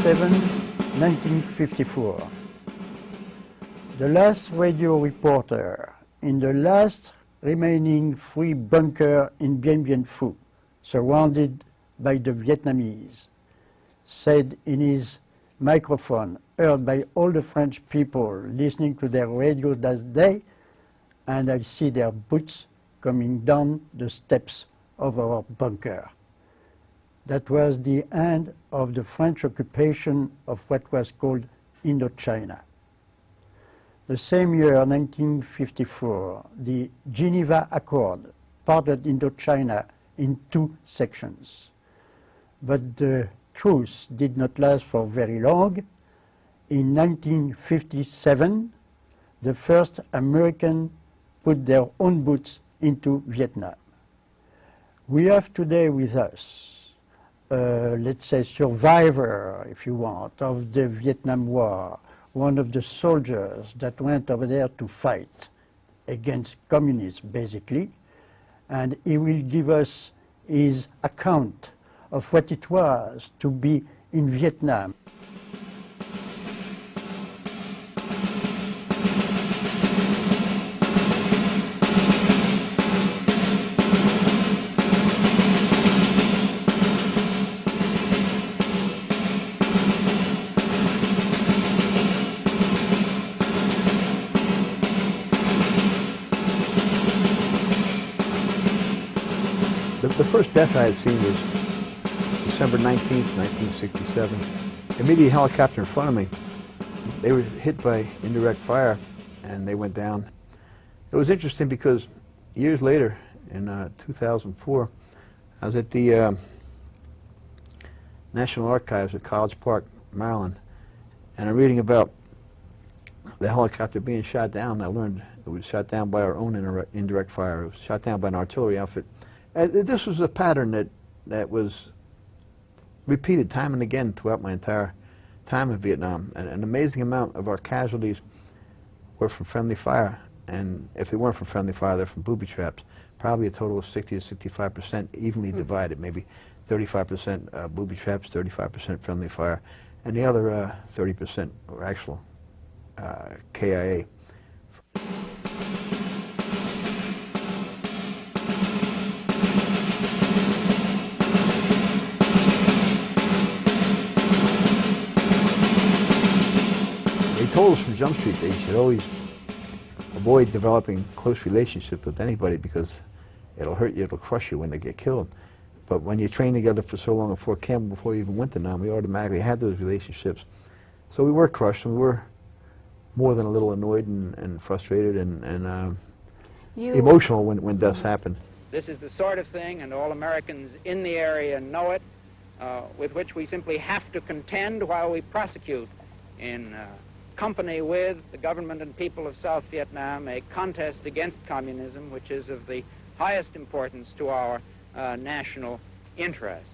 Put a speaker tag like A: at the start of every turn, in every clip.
A: 27, 1954. The last radio reporter in the last remaining free bunker in Bien Bien Phu, surrounded by the Vietnamese, said in his microphone, heard by all the French people listening to their radio that day, and I see their boots coming down the steps of our bunker. That was the end of the French occupation of what was called Indochina. The same year, 1954, the Geneva Accord parted Indochina in two sections. But the truce did not last for very long. In 1957, the first Americans put their own boots into Vietnam. We have today with us, let's say, survivor, if you want, of the Vietnam War, one of the soldiers that went over there to fight against communists, basically, and he will give us his account of what it was to be in Vietnam.
B: The first death I had seen was December 19th, 1967. Immediate helicopter in front of me. They were hit by indirect fire and they went down. It was interesting because years later, in 2004, I was at the National Archives at College Park, Maryland, and I'm reading about the helicopter being shot down. I learned it was shot down by our own indirect fire. It was shot down by an artillery outfit. This was a pattern that was repeated time and again throughout my entire time in Vietnam. An amazing amount of our casualties were from friendly fire, and if they weren't from friendly fire, they're from booby traps. Probably a total of 60 to 65% evenly divided, maybe 35% booby traps, 35% friendly fire, and the other 30% were actual KIA. They told us from Jump Street they should always avoid developing close relationships with anybody because it'll hurt you, it'll crush you when they get killed. But when you train together for so long at Fort Campbell before you even went to Nam, we automatically had those relationships. So we were crushed, and we were more than a little annoyed and frustrated and emotional when deaths happened.
C: This is the sort of thing, and all Americans in the area know it, with which we simply have to contend while we prosecute in company with the government and people of South Vietnam a contest against communism, which is of the highest importance to our national interest.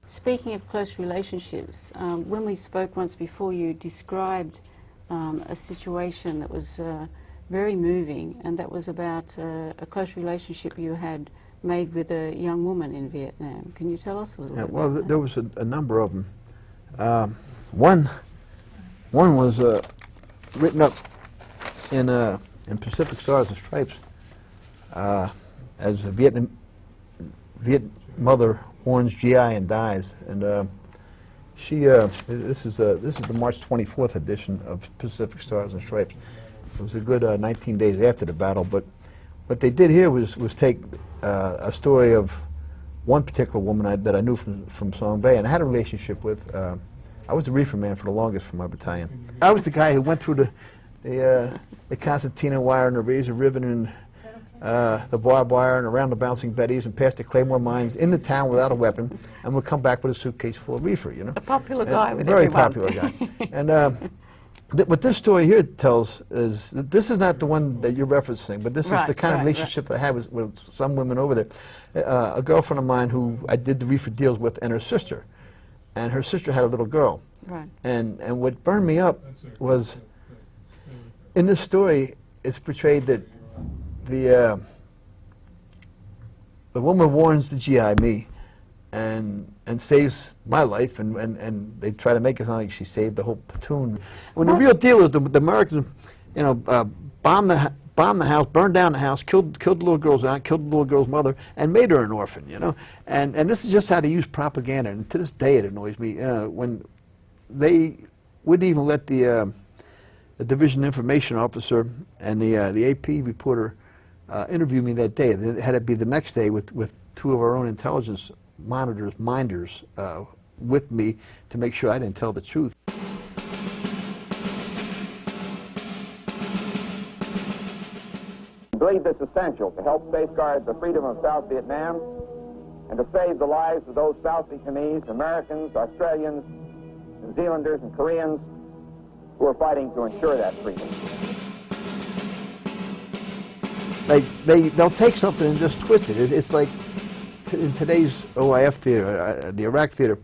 D: Speaking of close relationships, when we spoke once before, you described a situation that was very moving, and that was about a close relationship you had made with a young woman in Vietnam. Can you tell us a little bit
B: well,
D: about that?
B: there was a number of them. One was written up in Pacific Stars and Stripes as a Viet mother warns GI and dies, and this is the March 24th edition of Pacific Stars and Stripes. It was a good 19 days after the battle, but what they did here was take a story of one particular woman that I knew from Song Bay and I had a relationship with. I was the reefer man for the longest for my battalion. I was the guy who went through the concertina wire and the razor ribbon and the barbed wire and around the bouncing betties and past the Claymore mines in the town without a weapon, and would come back with a suitcase full of reefer, you know.
D: A popular guy with
B: very
D: everyone.
B: Popular guy. And What this story here tells is that this is not the one that you're referencing, but this is the kind of relationship that I had with some women over there. A girlfriend of mine who I did the reefer deals with, and her sister. And her sister had a little girl.
D: Right.
B: And what burned me up was, in this story, it's portrayed that the woman warns the GI, me, and saves my life, and they try to make it sound like she saved the whole platoon. When the real deal is the Americans, you know, bombed the house, burned down the house, killed the little girl's aunt, killed the little girl's mother, and made her an orphan. You know, and this is just how they use propaganda. And to this day, it annoys me when they wouldn't even let the division information officer and the AP reporter interview me that day. It had to be the next day with two of our own intelligence minders with me to make sure I didn't tell the truth.
E: I believe this essential to help safeguard the freedom of South Vietnam and to save the lives of those South Vietnamese, Americans, Australians, New Zealanders, and Koreans who are fighting to ensure that freedom.
B: They'll take something and just twist it. It's like in today's OIF theater, the Iraq theater,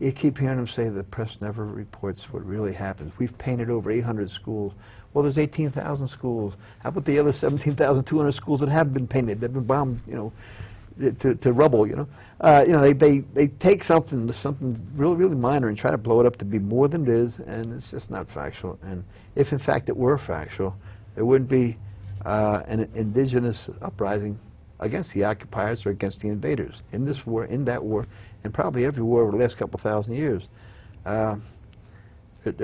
B: you keep hearing them say the press never reports what really happens. We've painted over 800 schools. Well, there's 18,000 schools. How about the other 17,200 schools that haven't been painted? They've been bombed, you know, to rubble. You know, they take something really, really minor and try to blow it up to be more than it is, and it's just not factual. And if in fact it were factual, there wouldn't be an indigenous uprising against the occupiers or against the invaders in this war, in that war, and probably every war over the last couple thousand years. There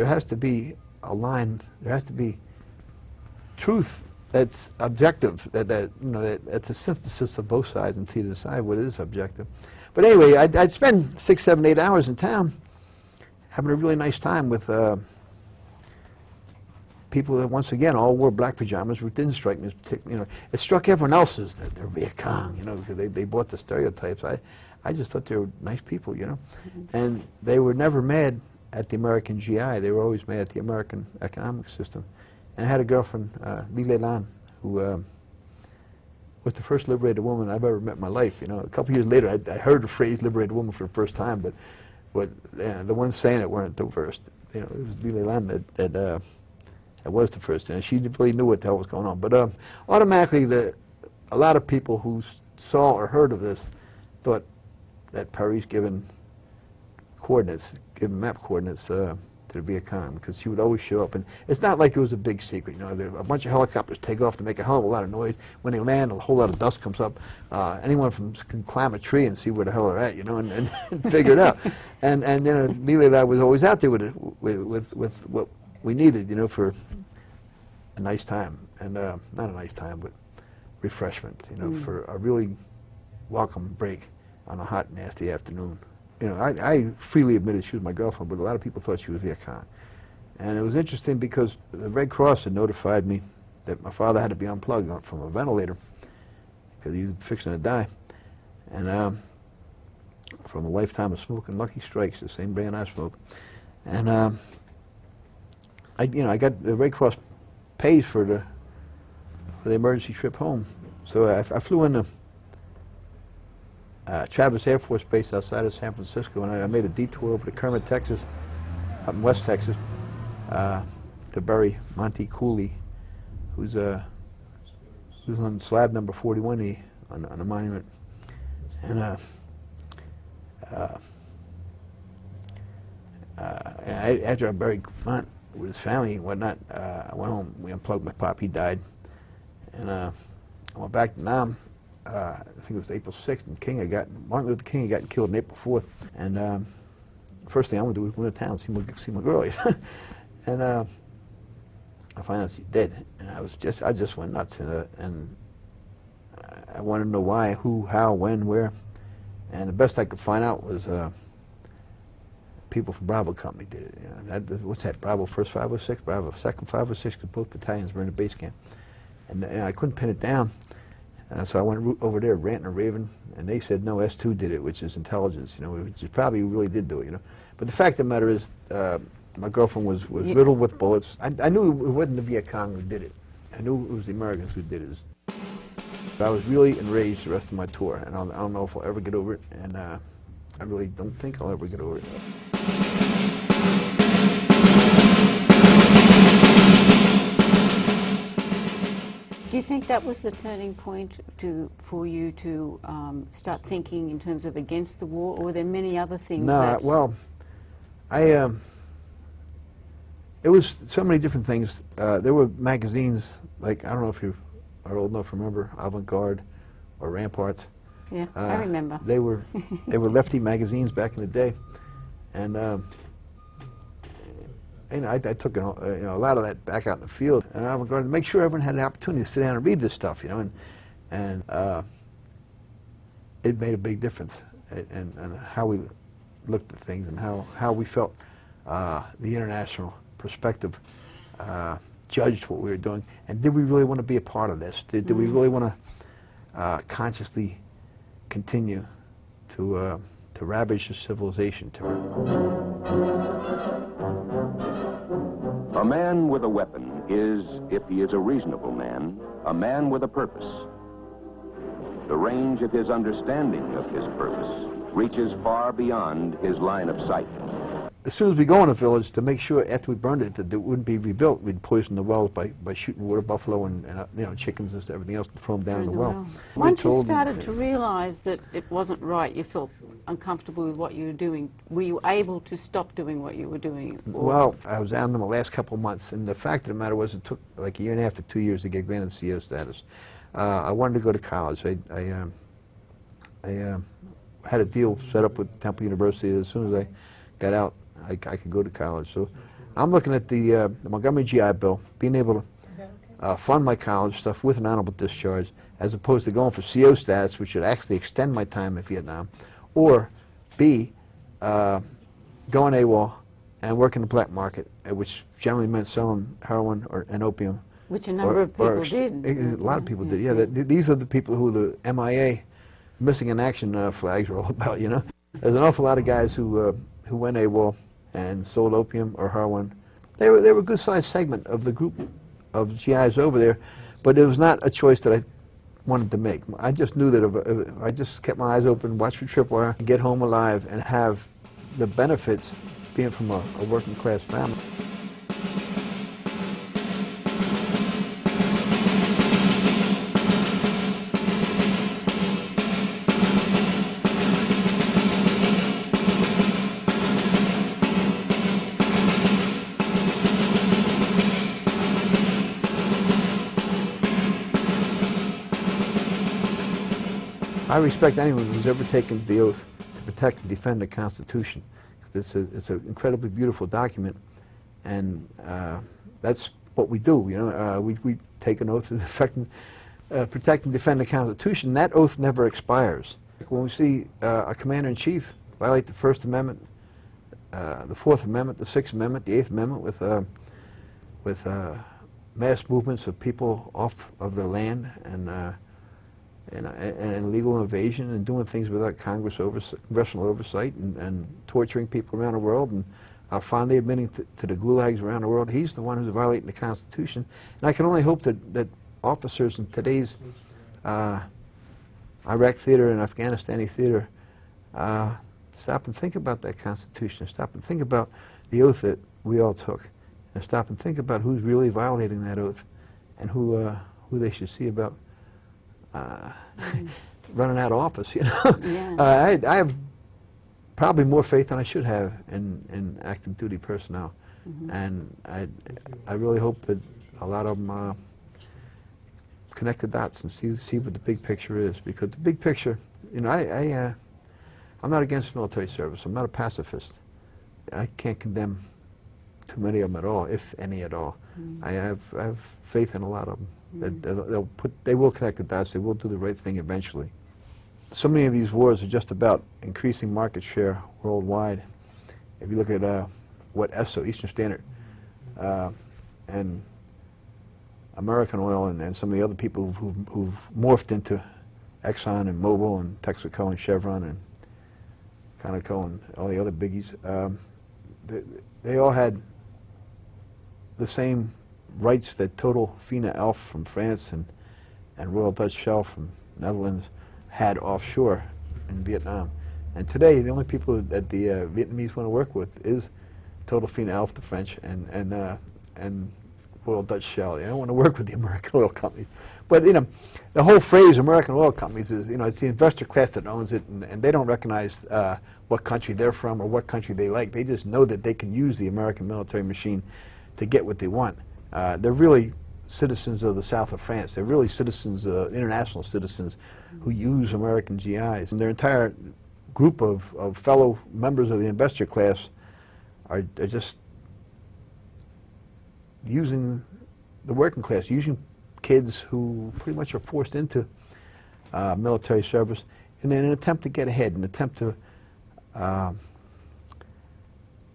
B: has to be a line. There has to be truth that's objective. That's a synthesis of both sides until you decide what is objective. But anyway, I'd spend 6, 7, 8 hours in town having a really nice time with people that, once again, all wore black pajamas, which didn't strike me as particularly, you know, it struck everyone else as they're Viet Cong, you know, because they bought the stereotypes. I just thought they were nice people, you know. Mm-hmm. And they were never mad at the American GI. They were always mad at the American economic system. And I had a girlfriend, Li Lei Lan, who was the first liberated woman I've ever met in my life. You know, a couple years later, I heard the phrase liberated woman for the first time, but the ones saying it weren't the first. You know, it was Li Lei Lan that was the first, and she really knew what the hell was going on. But automatically, a lot of people who saw or heard of this thought that Paris given map coordinates to the Viet Cong, because she would always show up. And it's not like it was a big secret. You know, a bunch of helicopters take off to make a hell of a lot of noise. When they land, a whole lot of dust comes up. Anyone can climb a tree and see where the hell they're at, you know, and figure it out. And you know, Li Lei Lan was always out there with what we needed, you know, for a nice time, and not a nice time, but refreshment, you know, for a really welcome break on a hot, nasty afternoon. You know, I freely admitted she was my girlfriend, but a lot of people thought she was Viet Cong. And it was interesting because the Red Cross had notified me that my father had to be unplugged from a ventilator because he was fixing to die. And from a lifetime of smoking Lucky Strikes, the same brand I smoke. And I got the Red Cross pays for the emergency trip home. So I flew into Travis Air Force Base outside of San Francisco, and I made a detour over to Kermit, Texas, up in West Texas, to bury Monty Cooley, who's on slab number 41 on the monument. And after I buried Mont with his family and whatnot, I went home. We unplugged my pop. He died, and I went back to Nam. I think it was April 6th, and Martin Luther King had gotten killed on April 4th. And first thing I want to do was go to town, see my girl. And I find out she's dead, and I just went nuts. And I wanted to know why, who, how, when, where. And the best I could find out was people from Bravo Company did it. You know, what's that? Bravo 1st 506, Bravo 2nd 506, because both battalions were in the base camp. And I couldn't pin it down. So I went over there ranting and raving, and they said, no, S2 did it, which is intelligence, you know, which is probably really did do it, you know. But the fact of the matter is, My girlfriend was riddled with bullets. I knew it wasn't the Viet Cong who did it. I knew it was the Americans who did it. I was really enraged the rest of my tour, and I don't know if I'll ever get over it, and I really don't think I'll ever get over it.
D: Do you think that was the turning point for you to start thinking in terms of against the war, or were there many other things?
B: No, well, it was so many different things. There were magazines, like, I don't know if you are old enough to remember Avant-Garde or Ramparts.
D: Yeah, I remember.
B: They were lefty magazines back in the day, and I took a lot of that back out in the field, and I was going to make sure everyone had the opportunity to sit down and read this stuff, and it made a big difference in how we looked at things and how we felt the international perspective judged what we were doing, and did we really want to be a part of this? Did we really want to consciously continue to ravage the civilization?
F: A man with a weapon is, if he is a reasonable man, a man with a purpose. The range of his understanding of his purpose reaches far beyond his line of sight.
B: As soon as we go in a village, to make sure after we burned it that it wouldn't be rebuilt, we'd poison the wells by shooting water buffalo and chickens and everything else and throw them down in the well.
D: Once you started to realize that it wasn't right, you felt uncomfortable with what you were doing, were you able to stop doing what you were doing?
B: Well, I was down in the last couple of months, and the fact of the matter was it took like a year and a half to 2 years to get granted CO status. I wanted to go to college. I had a deal set up with Temple University. As soon as I got out, I could go to college. So I'm looking at the Montgomery GI Bill, being able to fund my college stuff with an honorable discharge, as opposed to going for CO status, which would actually extend my time in Vietnam, or B, going AWOL and working the black market, which generally meant selling heroin and opium.
D: Which a number of people did.
B: A lot of people did, yeah. These are the people who the MIA, missing in action flags, are all about, There's an awful lot of guys who went AWOL and sold opium or heroin. They were a good-sized segment of the group of GIs over there, but it was not a choice that I wanted to make. I just knew that if I just kept my eyes open, watch for tripwire, get home alive, and have the benefits being from a working-class family. I respect anyone who's ever taken the oath to protect and defend the Constitution. It's an incredibly beautiful document, and that's what we do. We take an oath to protect and defend the Constitution. That oath never expires. When we see a commander-in-chief violate the First Amendment, the Fourth Amendment, the Sixth Amendment, the Eighth Amendment, with mass movements of people off of their land and illegal invasion and doing things without congressional oversight and torturing people around the world and fondly admitting to the gulags around the world, he's the one who's violating the Constitution. And I can only hope that officers in today's Iraq theater and Afghanistani theater stop and think about that Constitution, stop and think about the oath that we all took, and stop and think about who's really violating that oath and who they should see about running out of office,
D: Yeah.
B: I have probably more faith than I should have in active duty personnel, and I really hope that a lot of them connect the dots and see what the big picture is, because the big picture, I'm not against military service. I'm not a pacifist. I can't condemn too many of them at all, if any at all. I have faith in a lot of them. They will connect the dots. They will do the right thing eventually. So many of these wars are just about increasing market share worldwide. If you look at what ESSO, Eastern Standard, and American Oil, and some of the other people who've morphed into Exxon and Mobil and Texaco and Chevron and Conoco and all the other biggies, they all had the same rights that Total Fina Elf from France and Royal Dutch Shell from Netherlands had offshore in Vietnam. And today, the only people that the Vietnamese want to work with is Total Fina Elf, the French, and Royal Dutch Shell. They don't want to work with the American oil companies. But, you know, the whole phrase American oil companies is, you know, it's the investor class that owns it, and they don't recognize what country they're from or what country they like. They just know that they can use the American military machine to get what they want. They're really citizens of the south of France. They're really citizens, international citizens, who use American GIs. And their entire group of fellow members of the investor class are just using the working class, using kids who pretty much are forced into military service in an attempt to get ahead, an attempt to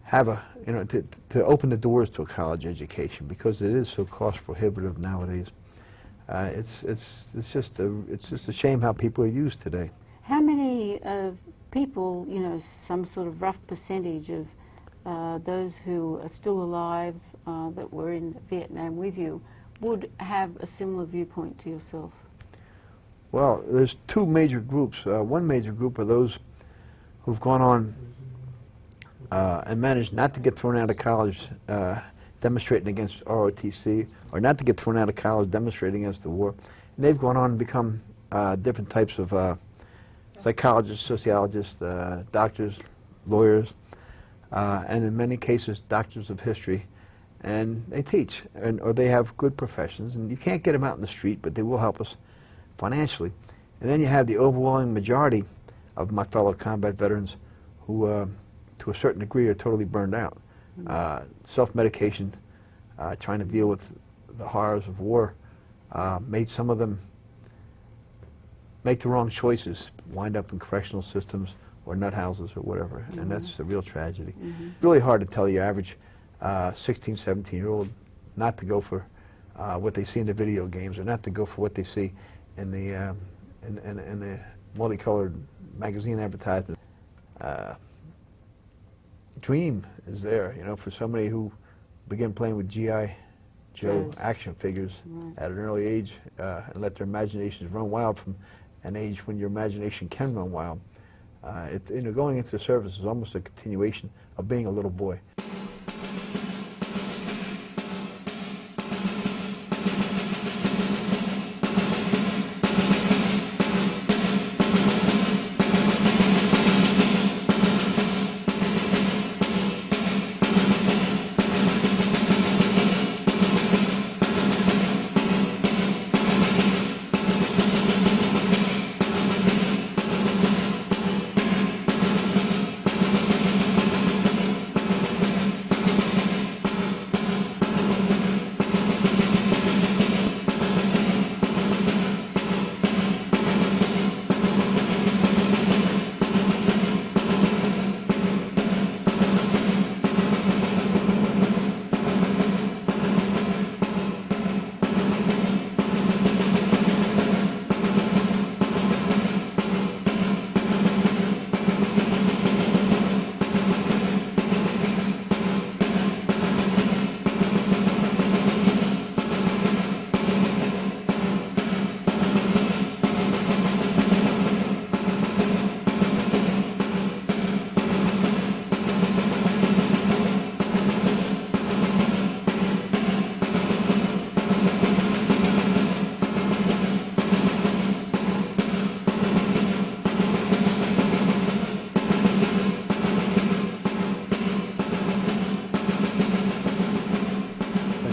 B: have a, you know, to open the doors to a college education, because it is so cost prohibitive nowadays. It's just a shame how people are used today.
D: How many people, you know, some sort of rough percentage of those who are still alive that were in Vietnam with you would have a similar viewpoint to yourself?
B: Well, there's two major groups. One major group are those who've gone on and managed not to get thrown out of college demonstrating against ROTC, or not to get thrown out of college demonstrating against the war. And they've gone on and become different types of psychologists, sociologists, doctors, lawyers, and in many cases, doctors of history. And they teach, or they have good professions, and you can't get them out in the street, but they will help us financially. And then you have the overwhelming majority of my fellow combat veterans who, to a certain degree, are totally burned out. Self-medication, trying to deal with the horrors of war, made some of them make the wrong choices, wind up in correctional systems or nut houses or whatever, and that's a real tragedy. It's really hard to tell your average 16, 17-year-old not to go for what they see in the video games, or not to go for what they see in the multicolored magazine advertisements. Dream is there, you know, for somebody who began playing with G.I. Joe action figures at an early age, and let their imaginations run wild from an age when your imagination can run wild. You know, going into the service is almost a continuation of being a little boy.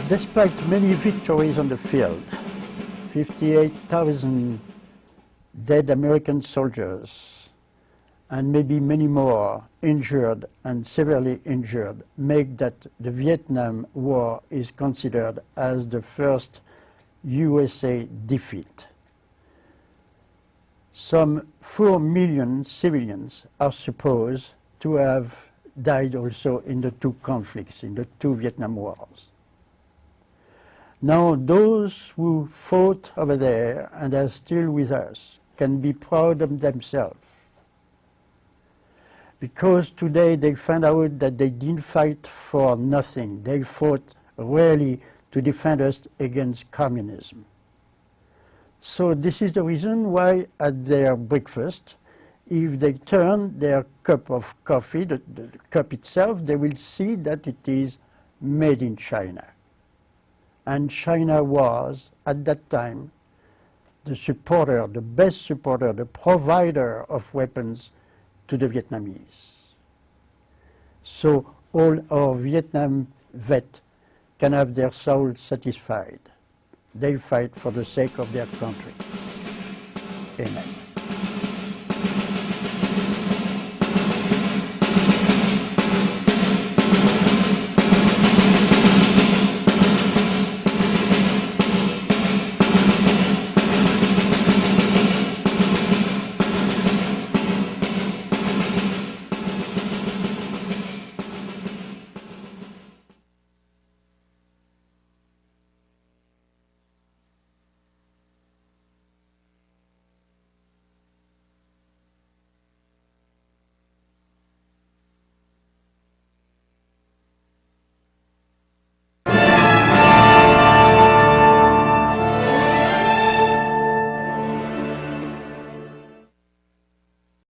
A: Despite many victories on the field, 58,000 dead American soldiers and maybe many more injured and severely injured make that the Vietnam War is considered as the first USA defeat. Some 4 million civilians are supposed to have died also in the two conflicts, in the two Vietnam Wars. Now, those who fought over there and are still with us can be proud of themselves. because today they found out that they didn't fight for nothing. They fought really to defend us against communism. So this is the reason why at their breakfast, if they turn their cup of coffee, the cup itself, they will see that it is made in China. And China was, at that time, the supporter, the best supporter, the provider of weapons to the Vietnamese. So all our Vietnam vets can have their soul satisfied. They fight for the sake of their country. Amen.